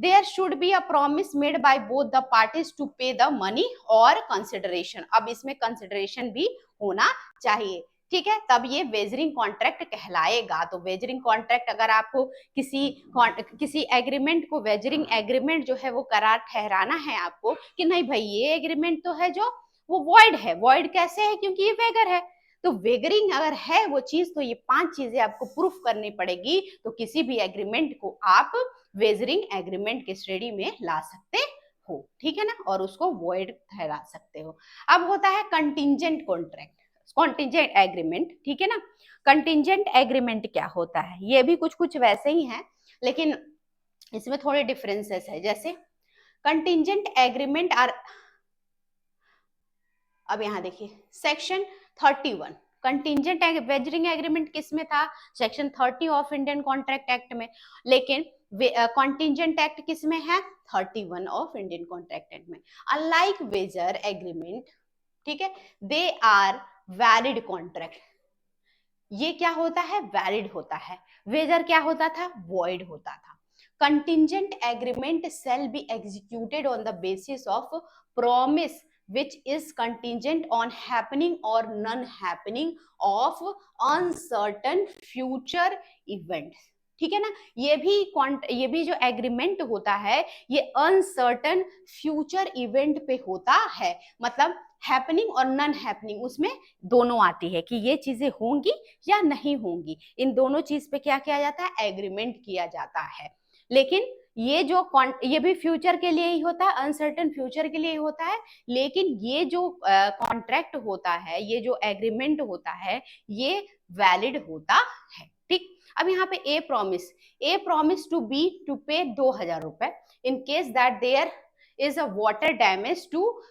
there should be a promise made by both the parties to pay the money और कंसिडरेशन। अब इसमें कंसिडरेशन भी होना चाहिए, ठीक है, तब ये वेजरिंग कॉन्ट्रैक्ट कहलाएगा। तो वेजरिंग कॉन्ट्रैक्ट, अगर आपको किसी एग्रीमेंट को वेजरिंग एग्रीमेंट जो है वो करार ठहराना है आपको कि नहीं भाई ये एग्रीमेंट तो है जो वो वॉइड है। वॉइड कैसे है? क्योंकि ये वेगर है। तो वेगरिंग अगर है वो चीज, तो ये 5 चीजें आपको प्रूफ करनी पड़ेगी। तो किसी भी एग्रीमेंट को आप वेजरिंग एग्रीमेंट के श्रेणी में ला सकते हो, ठीक है ना, और उसको वॉइड ठहरा सकते हो। अब होता है कंटिंजेंट कॉन्ट्रैक्ट, कॉन्टिंजेंट एग्रीमेंट, ठीक है ना। कंटिंजेंट एग्रीमेंट क्या होता है? ये भी कुछ कुछ वैसे ही है, लेकिन इसमें थोड़े डिफरेंसेस है। जैसे कंटिंजेंट एग्रीमेंट आर, अब यहां देखिए सेक्शन 31, कंटिंजेंट वेजरिंग एग्रीमेंट किस में था? Section 30 of Indian contract act में। लेकिन कंटिंजेंट एक्ट किस में है? 31 ऑफ इंडियन कॉन्ट्रैक्ट एक्ट में। अनलाइक वेजर एग्रीमेंट, ठीक है, दे आर वैलिड कॉन्ट्रैक्ट। ये क्या होता है? वैलिड होता है। वेजर क्या होता था? वॉइड होता था। Contingent agreement shall be executed on the basis of promise which is contingent on happening or non-happening of uncertain future events, ठीक है ना। ये भी जो एग्रीमेंट होता है ये अनसर्टन फ्यूचर इवेंट पे होता है। मतलब हैपनिंग और नॉन हैपनिंग, उसमें दोनों आती है कि ये चीजें होंगी या नहीं होंगी। इन दोनों चीज पे क्या किया जाता है? एग्रीमेंट किया जाता है। लेकिन ये भी फ्यूचर के लिए ही होता है, अनसर्टेन फ्यूचर के लिए ही होता है। लेकिन ये जो कॉन्ट्रैक्ट होता है, ये जो एग्रीमेंट होता है, ये वैलिड होता है, ठीक। अब यहाँ पे ए प्रॉमिस टू पे 2,000 रुपए in case that there is a water damage to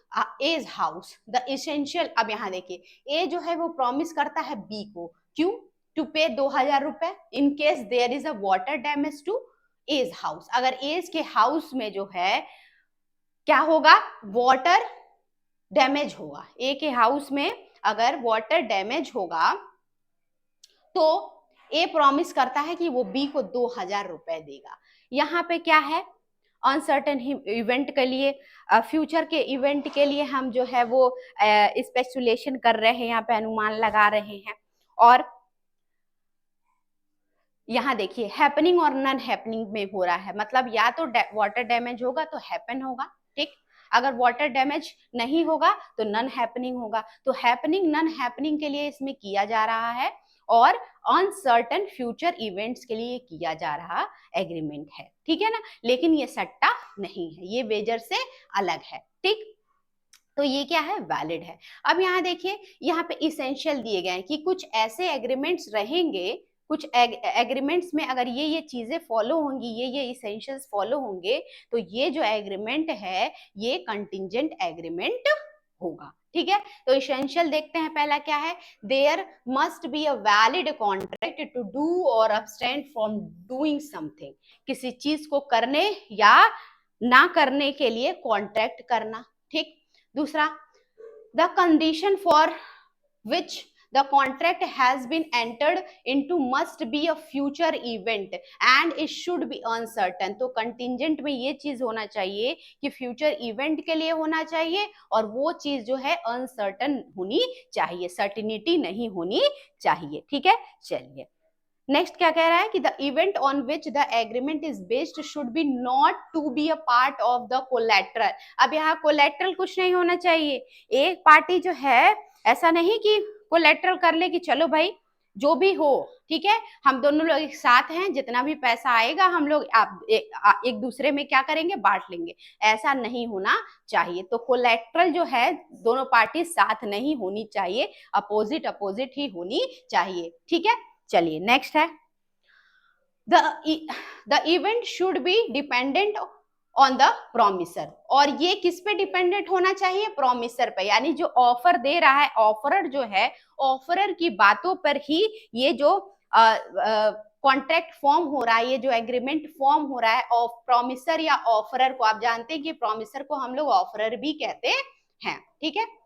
A's house the essential. अब यहाँ देखिए ए जो है वो प्रॉमिस करता है बी को, क्यों? टू पे 2,000 रुपए in case there is a water damage to A's house. अगर एज के हाउस में जो है क्या होगा? वाटर डैमेज होगा। ए के हाउस में अगर वाटर डैमेज होगा तो ए प्रॉमिस करता है कि वो बी को 2,000 रुपए देगा। यहाँ पे क्या है? अनसर्टेन इवेंट के लिए, फ्यूचर के इवेंट के लिए हम जो है वो स्पेकुलेशन कर रहे हैं, यहाँ पे अनुमान लगा रहे हैं। और यहाँ देखिए हैपनिंग और नॉन हैपनिंग में हो रहा है, मतलब या तो वाटर डैमेज होगा तो हैपन होगा, ठीक। अगर वाटर डैमेज नहीं होगा तो नॉन हैपनिंग होगा। तो हैपनिंग नॉन हैपनिंग के लिए इसमें किया जा रहा है, और अनसर्टन फ्यूचर इवेंट्स के लिए किया जा रहा एग्रीमेंट है, ठीक है ना। लेकिन ये सट्टा नहीं है, ये वेजर से अलग है, ठीक। तो ये क्या है? वैलिड है। अब यहाँ देखिए, यहाँ पे इसेंशियल दिए गए हैं कि कुछ ऐसे एग्रीमेंट्स रहेंगे, कुछ एग्रीमेंट्स में अगर ये चीजें फॉलो होंगी, ये इसेंशियल्स फॉलो होंगे, तो ये जो एग्रीमेंट है ये कंटिंजेंट एग्रीमेंट होगा, ठीक है। तो इसेंशियल देखते हैं, पहला क्या है? There must be a valid contract to do और अब्सटेन फ्रॉम डूइंग समथिंग। किसी चीज को करने या ना करने के लिए कॉन्ट्रैक्ट करना, ठीक। दूसरा, the condition for which the contract has been entered into must be a future event and it should be uncertain। तो contingent में ये चीज होना चाहिए कि future event के लिए होना चाहिए, और वो चीज जो है uncertain होनी चाहिए, सर्टिनिटी नहीं होनी चाहिए, ठीक है। चलिए नेक्स्ट क्या कह रहा है कि the event on which the agreement is based should be not to be a part of the collateral. अब यहाँ कोलेट्रल कुछ नहीं होना चाहिए। एक पार्टी जो है ऐसा नहीं कि कोलेट्रल कर ले कि चलो भाई जो भी हो, ठीक है, हम दोनों लोग एक साथ हैं, जितना भी पैसा आएगा हम लोग एक दूसरे में क्या करेंगे? बांट लेंगे। ऐसा नहीं होना चाहिए। तो कोलेट्रल जो है दोनों पार्टी साथ नहीं होनी चाहिए, अपोजिट अपोजिट ही होनी चाहिए, ठीक है। चलिए नेक्स्ट है, the event should be dependent on the promisor. और ये किस पे डिपेंडेंट होना चाहिए? प्रोमिसर पे, यानी जो ऑफर दे रहा है, ऑफरर जो है, ऑफरर की बातों पर ही ये जो कॉन्ट्रैक्ट फॉर्म हो रहा है, ये जो एग्रीमेंट फॉर्म हो रहा है, प्रोमिसर या ऑफरर को, आप जानते हैं कि प्रोमिसर को हम लोग ऑफरर भी कहते हैं, ठीक है।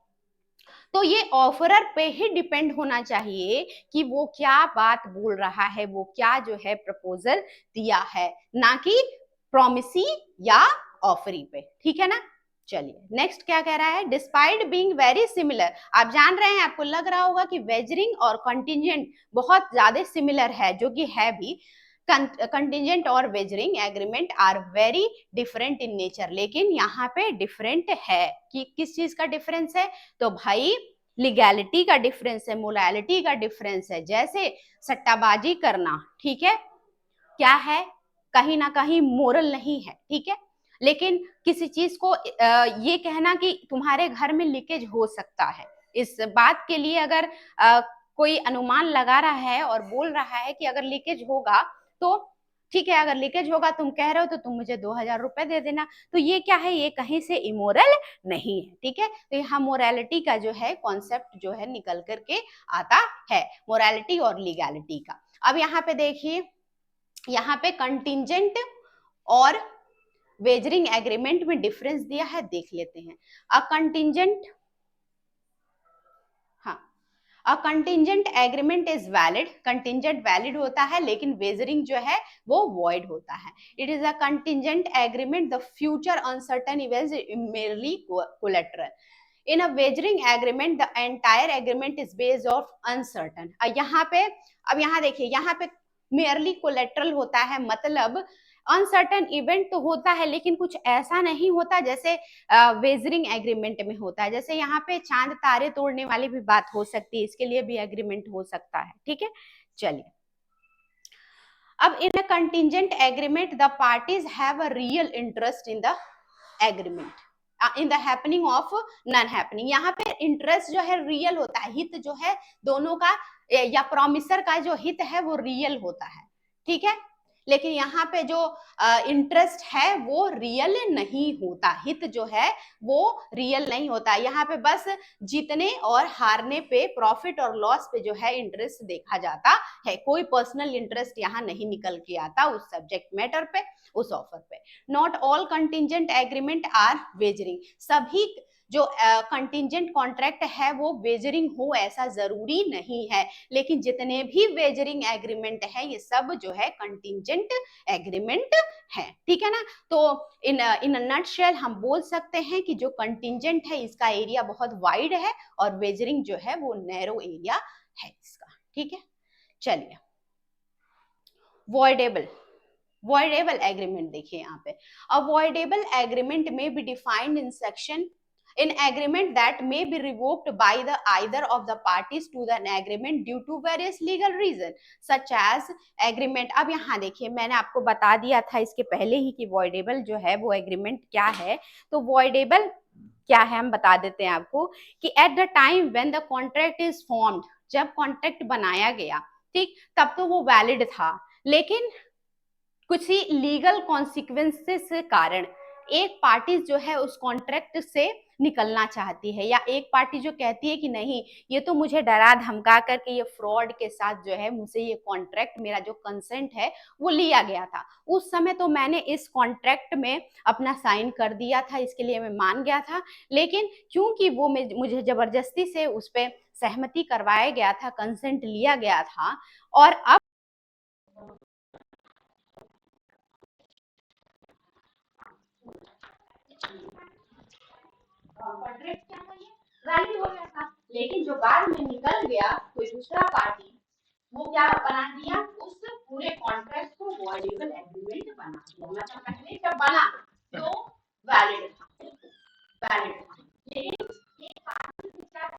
तो ये ऑफरर पे ही डिपेंड होना चाहिए कि वो क्या बात बोल रहा है, वो क्या जो है प्रपोजल दिया है, ना कि प्रोमिसी या ऑफरी पे, ठीक है ना। चलिए नेक्स्ट क्या कह रहा है, डिस्पाइट बीइंग वेरी सिमिलर। आप जान रहे हैं, आपको लग रहा होगा कि वेजरिंग और कंटिजेंट बहुत ज्यादा सिमिलर है, जो कि है भी। कंटिजेंट और wagering agreement are very different in nature, लेकिन यहाँ पे डिफरेंट है कि किस चीज का डिफरेंस है, तो भाई लीगैलिटी का डिफरेंस है, मोरालिटी का डिफरेंस है। जैसे सट्टाबाजी करना, ठीक है, क्या है, कहीं ना कहीं मोरल नहीं है, ठीक है, लेकिन किसी चीज को ये कहना कि तुम्हारे घर में लीकेज हो सकता है, इस बात के लिए अगर कोई अनुमान लगा रहा है और बोल रहा है कि अगर लीकेज होगा तो ठीक है, अगर लीकेज होगा तुम कह रहे हो तो तुम मुझे 2,000 रुपए दे देना, तो ये क्या है, ये कहीं से इमोरल नहीं है, ठीक है। तो यहाँ मोरालिटी का जो है कॉन्सेप्ट जो है निकल करके आता है, मोरालिटी और लीगैलिटी का। अब यहाँ पे देखिए, यहाँ पे कंटिजेंट और वेजरिंग एग्रीमेंट में डिफरेंस दिया है, देख लेते हैं। अ कंटिजेंट, हाँ, अ contingent agreement is valid, contingent valid होता है, लेकिन वेजरिंग जो है वो वॉइड होता है। It is a contingent agreement, the future uncertain events merely collateral. In a wagering agreement the entire agreement is based of uncertain. यहाँ पे, अब यहाँ देखिए, यहाँ पे मेयरली कोलेट्रल होता है, मतलब अनसर्टन इवेंट तो होता है, लेकिन कुछ ऐसा नहीं होता जैसे वेजरिंग एग्रीमेंट में होता है। जैसे यहाँ पे चांद तारे तोड़ने वाली भी बात हो सकती है, इसके लिए भी एग्रीमेंट हो सकता है, ठीक है। चलिए, अब in a contingent agreement the parties have a real interest in the agreement in the happening of non happening. यहाँ पे इंटरेस्ट जो है रियल होता है, हित जो है दोनों का या प्रोमिसर का जो हित है वो रियल होता है, ठीक है। लेकिन यहाँ पे जो इंटरेस्ट है वो रियल नहीं होता, हित जो है वो रियल नहीं होता। यहाँ पे बस जीतने और हारने पे, प्रॉफिट और लॉस पे जो है इंटरेस्ट देखा जाता है, कोई पर्सनल इंटरेस्ट यहाँ नहीं निकल के आता उस सब्जेक्ट मैटर पे, उस ऑफर पे। Not all contingent agreement are wagering, सभी जो कंटिजेंट कॉन्ट्रैक्ट है वो वेजरिंग हो ऐसा जरूरी नहीं है, लेकिन जितने भी वेजरिंग एग्रीमेंट है ये सब जो है कंटिजेंट एग्रीमेंट है, ठीक है ना। तो इन इन नटशेल हम बोल सकते हैं कि जो कंटिजेंट है इसका एरिया बहुत वाइड है और वेजरिंग जो है वो नैरो एरिया है इसका, ठीक है। चलिए, वॉइडेबल, voidable agreement देखिए यहाँ पे, a voidable agreement may be defined in section in agreement that may be revoked by the either of the parties to the agreement due to various legal reason such as agreement। अब यहाँ देखिए, मैंने आपको बता दिया था इसके पहले ही कि voidable जो है वो agreement क्या है। तो voidable क्या है हम बता देते हैं आपको कि at the time when the contract is formed, जब कॉन्ट्रैक्ट बनाया गया, ठीक, तब तो वो वैलिड था, लेकिन कुछ ही लीगल कॉन्सिक्वेंसेस के कारण एक पार्टी जो है उस कॉन्ट्रैक्ट से निकलना चाहती है, या एक पार्टी जो कहती है कि नहीं, ये तो मुझे डरा धमका करके ये फ्रॉड के साथ जो है मुझसे ये कॉन्ट्रैक्ट, मेरा जो कंसेंट है वो लिया गया था, उस समय तो मैंने इस कॉन्ट्रैक्ट में अपना साइन कर दिया था, इसके लिए मैं मान गया था, लेकिन क्योंकि वो मुझे जबरदस्ती से उस पर सहमति करवाया गया था, कंसेंट लिया गया था, और अब कॉन्ट्रैक्ट क्या था, ये वैलिड हो गया था, लेकिन जो बाद में निकल गया कोई दूसरा पार्टी, वो क्या बना दिया, उस पूरे कॉन्ट्रैक्ट को वॉइडेबल एग्रीमेंट बना दिया, मतलब पहले जब बना तो वैलिड था, वैलिड था, लेकिन एक पार्टी ने क्या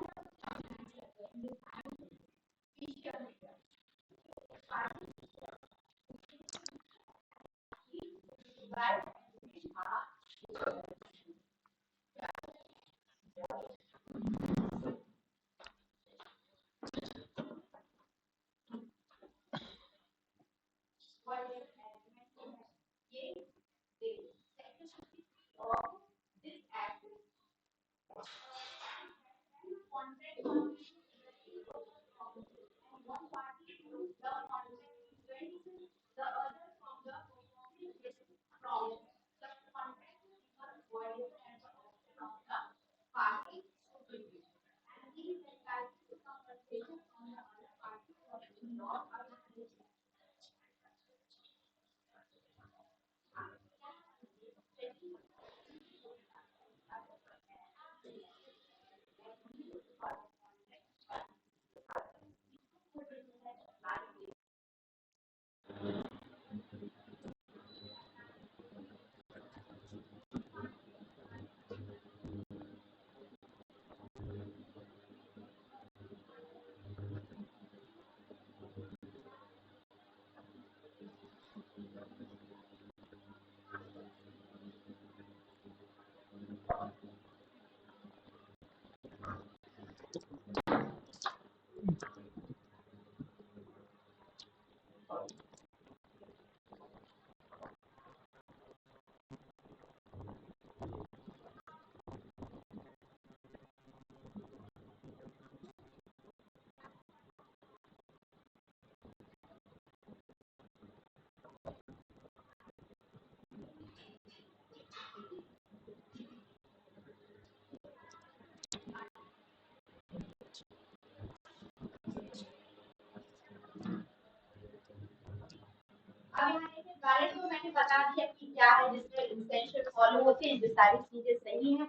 बता दिया कि क्या है जिसमें इंटेंशन फॉलो होते हैं, जो सारी चीजें सही हैं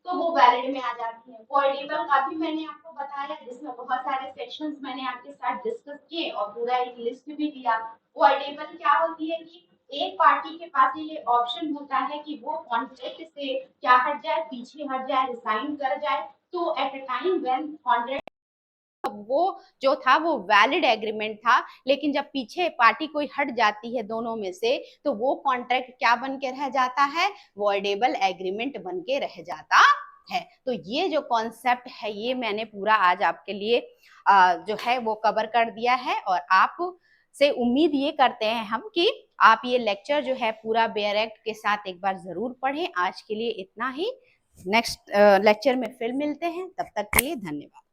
तो वो वैलिड में आ जाती है। वॉइडेबल का भी मैंने आपको बताया, जिसमें बहुत सारे सेक्शंस मैंने आपके साथ डिस्कस किए और पूरा एक लिस्ट भी दिया। वॉइडेबल क्या होती है कि एक पार्टी के पास ये ऑप्शन होता है कि वो कॉन्ट्रैक्ट से क्या हट जाए, पीछे हट जाए, रिजाइन कर जाए। तो at a time when contract वो जो था वो वैलिड एग्रीमेंट था, लेकिन जब पीछे पार्टी कोई हट जाती है दोनों में से तो वो कॉन्ट्रैक्ट क्या बन के रह जाता है, वॉइडेबल एग्रीमेंट बन के रह जाता है। तो ये जो कॉन्सेप्ट है ये मैंने पूरा आज आपके लिए जो है वो कवर कर दिया है, और आप से उम्मीद ये करते हैं हम कि आप ये लेक्चर जो है पूरा बेयर एक्ट के साथ एक बार जरूर पढ़ें। आज के लिए इतना ही, नेक्स्ट लेक्चर में फिर मिलते हैं, तब तक के लिए धन्यवाद।